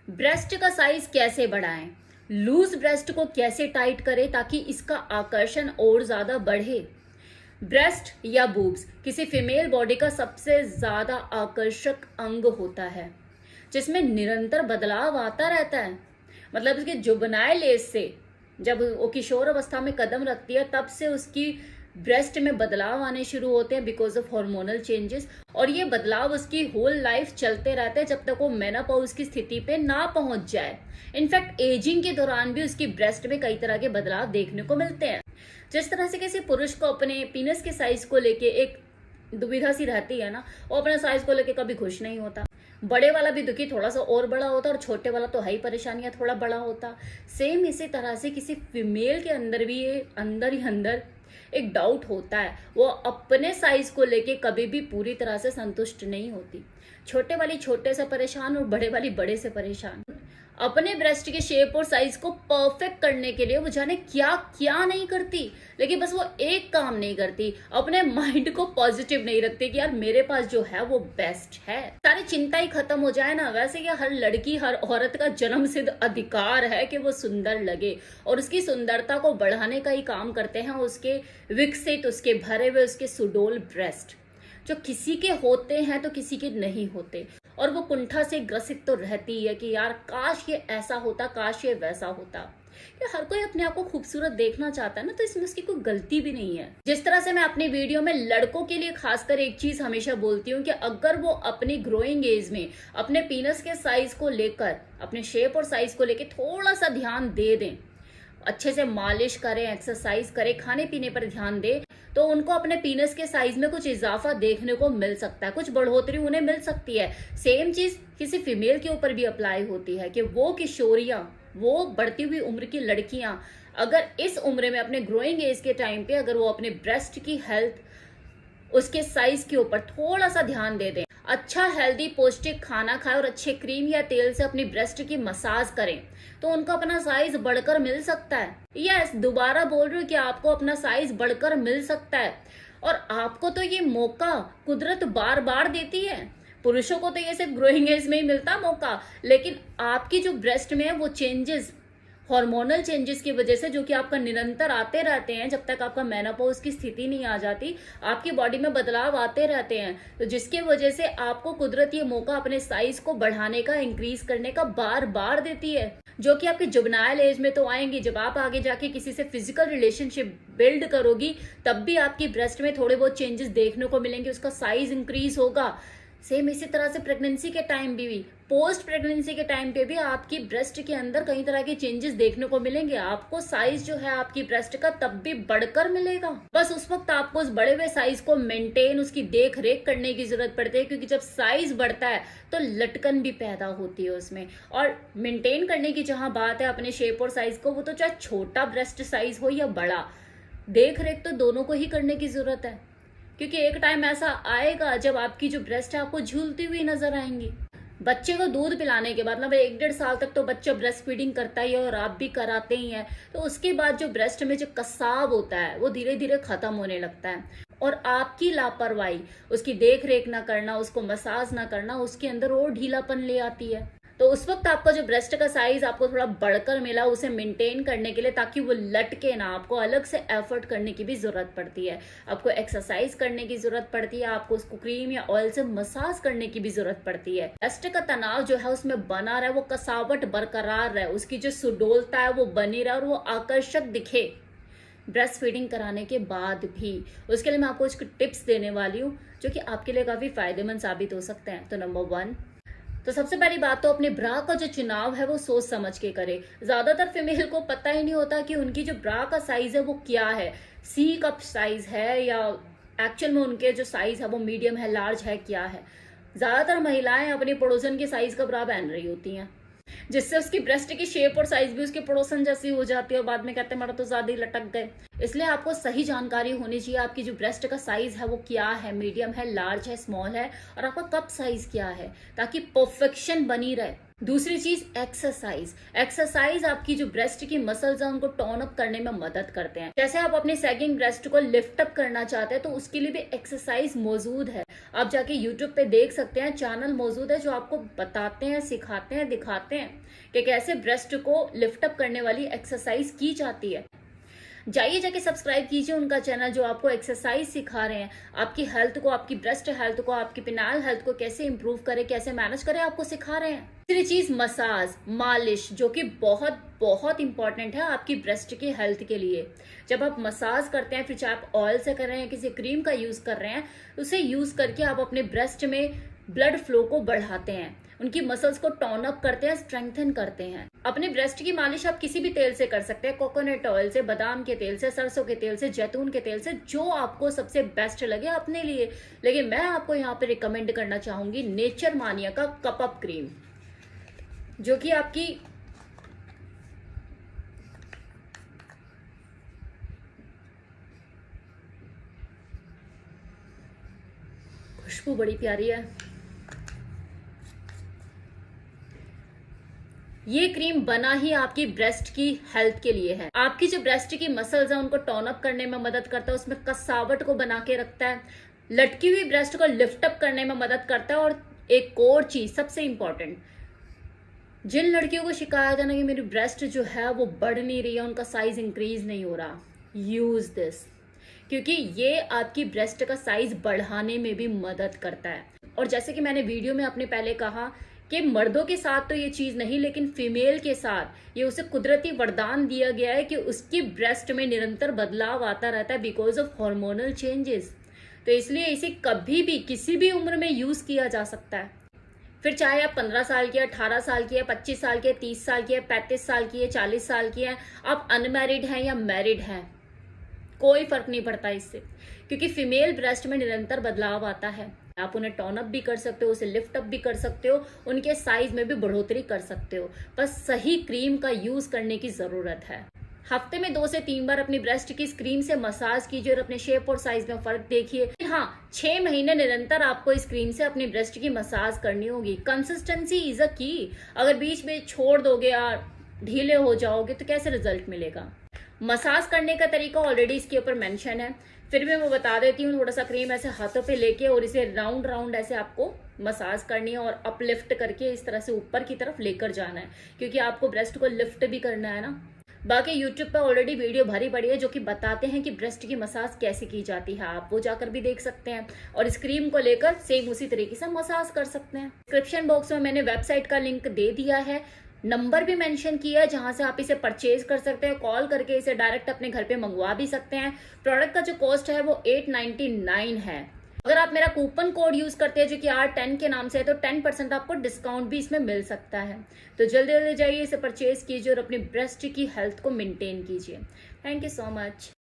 Breast का size कैसे बढ़ाएं, लूज ब्रेस्ट को कैसे टाइट करें ताकि इसका आकर्षण और ज्यादा बढ़े। ब्रेस्ट या बूब्स किसी फीमेल बॉडी का सबसे ज्यादा आकर्षक अंग होता है जिसमें निरंतर बदलाव आता रहता है। मतलब उसके जुबनाइल एज से जब वो किशोर अवस्था में कदम रखती है तब से उसकी ब्रेस्ट में बदलाव आने शुरू होते हैं बिकॉज ऑफ हार्मोनल चेंजेस, और ये बदलाव उसकी होल लाइफ चलते रहते हैं जब तक वो मेनोपॉज की स्थिति पे ना पहुंच जाए। इनफैक्ट एजिंग के दौरान भी उसकी ब्रेस्ट में कई तरह के बदलाव देखने को मिलते हैं। जिस तरह से किसी पुरुष को अपने पीनस के साइज को लेके एक दुविधा सी रहती है ना, वो अपने साइज को लेके कभी खुश नहीं होता। बड़े वाला भी दुखी थोड़ा सा और बड़ा होता और छोटे वाला तो हाई परेशानियां थोड़ा बड़ा होता। सेम इसी तरह से किसी फीमेल के अंदर भी ये अंदर ही अंदर एक डाउट होता है, वो अपने साइज को लेके कभी भी पूरी तरह से संतुष्ट नहीं होती। छोटे वाली छोटे से परेशान और बड़े वाली बड़े से परेशान। अपने ब्रेस्ट के शेप और साइज को परफेक्ट करने के लिए वो जाने क्या क्या नहीं करती, लेकिन बस वो एक काम नहीं करती, अपने माइंड को पॉजिटिव नहीं रखती कि यार मेरे पास जो है वो बेस्ट है। सारी चिंता ही खत्म हो जाए ना। वैसे ये हर लड़की हर औरत का जन्म सिद्ध अधिकार है कि वो सुंदर लगे, और उसकी सुंदरता को बढ़ाने का ही काम करते हैं उसके विकसित, उसके भरे हुए, उसके सुडोल ब्रेस्ट, जो किसी के होते हैं तो किसी के नहीं होते। और वो कुंठा से ग्रसित तो रहती है कि यार काश ये ऐसा होता, काश ये वैसा होता। ये हर कोई अपने आप को खूबसूरत देखना चाहता है ना, तो इसमें उसकी कोई गलती भी नहीं है। जिस तरह से मैं अपनी वीडियो में लड़कों के लिए खासकर एक चीज हमेशा बोलती हूँ कि अगर वो अपनी ग्रोइंग एज में अपने पीनस के साइज को लेकर, अपने शेप और साइज को लेकर थोड़ा सा ध्यान दे दें, अच्छे से मालिश करें, एक्सरसाइज करें, खाने पीने पर ध्यान दें, तो उनको अपने पीनस के साइज में कुछ इजाफा देखने को मिल सकता है, कुछ बढ़ोतरी उन्हें मिल सकती है। सेम चीज किसी फीमेल के ऊपर भी अप्लाई होती है कि वो किशोरियां, वो बढ़ती हुई उम्र की लड़कियां अगर इस उम्र में अपने ग्रोइंग एज के टाइम पे अगर वो अपने ब्रेस्ट की हेल्थ, उसके साइज के ऊपर थोड़ा सा ध्यान दे दें, अच्छा हेल्दी पौष्टिक खाना खाएं और अच्छे क्रीम या तेल से अपनी ब्रेस्ट की मसाज करें, तो उनको अपना साइज बढ़कर मिल सकता है। यस, दोबारा बोल रही हूँ कि आपको अपना साइज बढ़कर मिल सकता है। और आपको तो ये मौका कुदरत बार बार देती है। पुरुषों को तो ये सिर्फ ग्रोइंग एज में ही मिलता मौका, लेकिन आपकी जो ब्रेस्ट में है वो चेंजेस, हार्मोनल चेंजेस की वजह से, जो कि आपका निरंतर आते रहते हैं जब तक आपका मेनोपॉज की स्थिति नहीं आ जाती, आपकी बॉडी में बदलाव आते रहते हैं, तो जिसके वजह से आपको कुदरत ये मौका अपने साइज को बढ़ाने का, इंक्रीज करने का बार बार देती है, जो कि आपके जुबनाइल एज में तो आएंगी। जब आप आगे जाके किसी से फिजिकल रिलेशनशिप बिल्ड करोगी तब भी आपकी ब्रेस्ट में थोड़े बहुत चेंजेस देखने को मिलेंगे, उसका साइज इंक्रीज होगा। सेम इसी तरह से प्रेगनेंसी के टाइम भी, पोस्ट प्रेगनेंसी के टाइम पे भी आपकी ब्रेस्ट के अंदर कई तरह के चेंजेस देखने को मिलेंगे। आपको साइज जो है आपकी ब्रेस्ट का तब भी बढ़कर मिलेगा। बस उस वक्त आपको उस बड़े हुए साइज को मेंटेन, उसकी देख रेख करने की जरूरत पड़ती है, क्योंकि जब साइज बढ़ता है तो लटकन भी पैदा होती है उसमें। और मेंटेन करने की जहां बात है अपने शेप और साइज को, वो तो चाहे छोटा ब्रेस्ट साइज हो या बड़ा, देख रेख तो दोनों को ही करने की जरूरत है। क्योंकि एक टाइम ऐसा आएगा जब आपकी जो ब्रेस्ट है आपको झूलती हुई नजर आएंगी। बच्चे को दूध पिलाने के बाद, मतलब 1-1.5 साल तक तो बच्चा ब्रेस्ट फीडिंग करता ही है और आप भी कराते ही हैं, तो उसके बाद जो ब्रेस्ट में जो कसाव होता है वो धीरे धीरे खत्म होने लगता है। और आपकी लापरवाही, उसकी देख रेख ना करना, उसको मसाज ना करना, उसके अंदर और ढीलापन ले आती है। तो उस वक्त आपका जो ब्रेस्ट का साइज आपको थोड़ा बढ़कर मिला, उसे मेंटेन करने के लिए, ताकि वो लटके ना, आपको अलग से एफर्ट करने की भी जरूरत पड़ती है, आपको एक्सरसाइज करने की जरूरत पड़ती है, आपको उसको क्रीम या ऑयल से मसाज करने की भी जरूरत पड़ती है। ब्रेस्ट का तनाव जो है उसमें बना रहे, वो कसावट बरकरार रहे, उसकी जो सुडोलता है वो बनी रहे और वो आकर्षक दिखे ब्रेस्ट फीडिंग कराने के बाद भी। उसके लिए मैं आपको कुछ टिप्स देने वाली हूँ जो कि आपके लिए काफी फायदेमंद साबित हो सकते हैं। तो नंबर 1, तो सबसे पहली बात तो अपने ब्रा का जो चुनाव है वो सोच समझ के करें। ज्यादातर फीमेल को पता ही नहीं होता कि उनकी जो ब्रा का साइज है वो क्या है, सी कप साइज है या एक्चुअल में उनके जो साइज है वो मीडियम है, लार्ज है, क्या है। ज्यादातर महिलाएं अपनी पड़ोसन के साइज का ब्रा पहन रही होती हैं, जिससे उसकी ब्रेस्ट की शेप और साइज भी उसके पड़ोसन जैसी हो जाती है और बाद में कहते हैं मेरा तो ज्यादा ही लटक गए। इसलिए आपको सही जानकारी होनी चाहिए, आपकी जो ब्रेस्ट का साइज है वो क्या है, मीडियम है, लार्ज है, स्मॉल है, और आपका कप साइज क्या है, ताकि परफेक्शन बनी रहे। दूसरी चीज एक्सरसाइज। एक्सरसाइज आपकी जो ब्रेस्ट की मसल्स हैं उनको टोन अप करने में मदद करते हैं। जैसे आप अपने सैगिंग ब्रेस्ट को लिफ्ट अप करना चाहते हैं तो उसके लिए भी एक्सरसाइज मौजूद है। आप जाके यूट्यूब पे देख सकते हैं, चैनल मौजूद है जो आपको बताते हैं, सिखाते हैं, दिखाते हैं कि कैसे ब्रेस्ट को लिफ्ट अप करने वाली एक्सरसाइज की जाती है। जाइए जाके सब्सक्राइब कीजिए उनका चैनल जो आपको एक्सरसाइज सिखा रहे हैं, आपकी हेल्थ को, आपकी ब्रेस्ट हेल्थ को, आपकी पिनाइल हेल्थ को कैसे इंप्रूव करे, कैसे मैनेज करे, आपको सिखा रहे हैं। तीसरी चीज मसाज, मालिश, जो कि बहुत बहुत इंपॉर्टेंट है आपकी ब्रेस्ट की हेल्थ के लिए। जब आप मसाज करते हैं, फिर चाहे आप ऑयल से कर रहे हैं, किसी क्रीम का यूज कर रहे हैं, उसे यूज करके आप अपने ब्रेस्ट में ब्लड फ्लो को बढ़ाते हैं, उनकी मसल्स को टोन अप करते हैं, स्ट्रेंथन करते हैं। अपने ब्रेस्ट की मालिश आप किसी भी तेल से कर सकते हैं, कोकोनट ऑयल से, बादाम के तेल से, सरसों के तेल से, जैतून के तेल से, जो आपको सबसे बेस्ट लगे अपने लिए। लेकिन मैं आपको यहाँ पे रिकमेंड करना चाहूंगी नेचर मानिया का कप अप क्रीम, जो कि आपकी खुशबू बड़ी प्यारी है। ये क्रीम बना ही आपकी ब्रेस्ट की हेल्थ के लिए है। आपकी जो ब्रेस्ट की मसल्स है उनको टोन अप करने में मदद करता है, उसमें कसावट को बना के रखता है, लटकी हुई ब्रेस्ट को लिफ्ट अप करने में मदद करता है। और एक और चीज सबसे इंपॉर्टेंट, जिन लड़कियों को शिकायत है ना कि मेरी ब्रेस्ट जो है वो बढ़ नहीं रही है, उनका साइज इंक्रीज नहीं हो रहा, यूज दिस, क्योंकि ये आपकी ब्रेस्ट का साइज बढ़ाने में भी मदद करता है। और जैसे कि मैंने वीडियो में अपने पहले कहा कि मर्दों के साथ तो ये चीज नहीं, लेकिन फीमेल के साथ ये उसे कुदरती वरदान दिया गया है कि उसकी ब्रेस्ट में निरंतर बदलाव आता रहता है बिकॉज ऑफ हार्मोनल चेंजेस। तो इसलिए इसे कभी भी किसी भी उम्र में यूज किया जा सकता है। फिर चाहे आप 15 साल की है, 18 साल की है, 25 साल की है, 30 साल की है, 35 साल की है, 40 साल की है, आप अनमैरिड हैं या मैरिड हैं, कोई फर्क नहीं पड़ता इससे, क्योंकि फीमेल ब्रेस्ट में निरंतर बदलाव आता है। आप उन्हें टोन अप भी कर सकते हो, उसे लिफ्ट अप भी कर सकते हो, उनके साइज में भी बढ़ोतरी कर सकते हो। बस सही क्रीम का यूज करने की जरूरत है। हफ्ते में 2 से 3 बार अपनी ब्रेस्ट की इस क्रीम से मसाज कीजिए और अपने शेप और साइज में फर्क देखिए। हाँ, 6 महीने निरंतर आपको इस क्रीम से अपनी ब्रेस्ट की मसाज करनी होगी। कंसिस्टेंसी इज अ की। अगर बीच में छोड़ दोगे या ढीले हो जाओगे तो कैसे रिजल्ट मिलेगा। मसाज करने का तरीका ऑलरेडी इसके ऊपर मेंशन है, फिर भी मैं बता देती हूँ। थोड़ा सा क्रीम ऐसे हाथों पे लेके और इसे राउंड राउंड ऐसे आपको मसाज करनी है और अपलिफ्ट करके इस तरह से ऊपर की तरफ लेकर जाना है, क्योंकि आपको ब्रेस्ट को लिफ्ट भी करना है ना। बाकी यूट्यूब पे ऑलरेडी वीडियो भरी पड़ी है जो कि बताते हैं कि ब्रेस्ट की मसाज कैसे की जाती है, आप वो जाकर भी देख सकते हैं और इस क्रीम को लेकर सेम उसी तरीके से मसाज कर सकते हैं। डिस्क्रिप्शन बॉक्स में मैंने वेबसाइट का लिंक दे दिया है, नंबर भी मेंशन किया है जहां से आप इसे परचेज कर सकते हैं। कॉल करके इसे डायरेक्ट अपने घर पे मंगवा भी सकते हैं। प्रोडक्ट का जो कॉस्ट है वो 899 है। अगर आप मेरा कूपन कोड यूज करते हैं जो कि R10 के नाम से है तो 10% आपको डिस्काउंट भी इसमें मिल सकता है। तो जल्दी जल्दी जाइए, इसे परचेज कीजिए और अपनी ब्रेस्ट की हेल्थ को मेंटेन कीजिए। Thank you so much.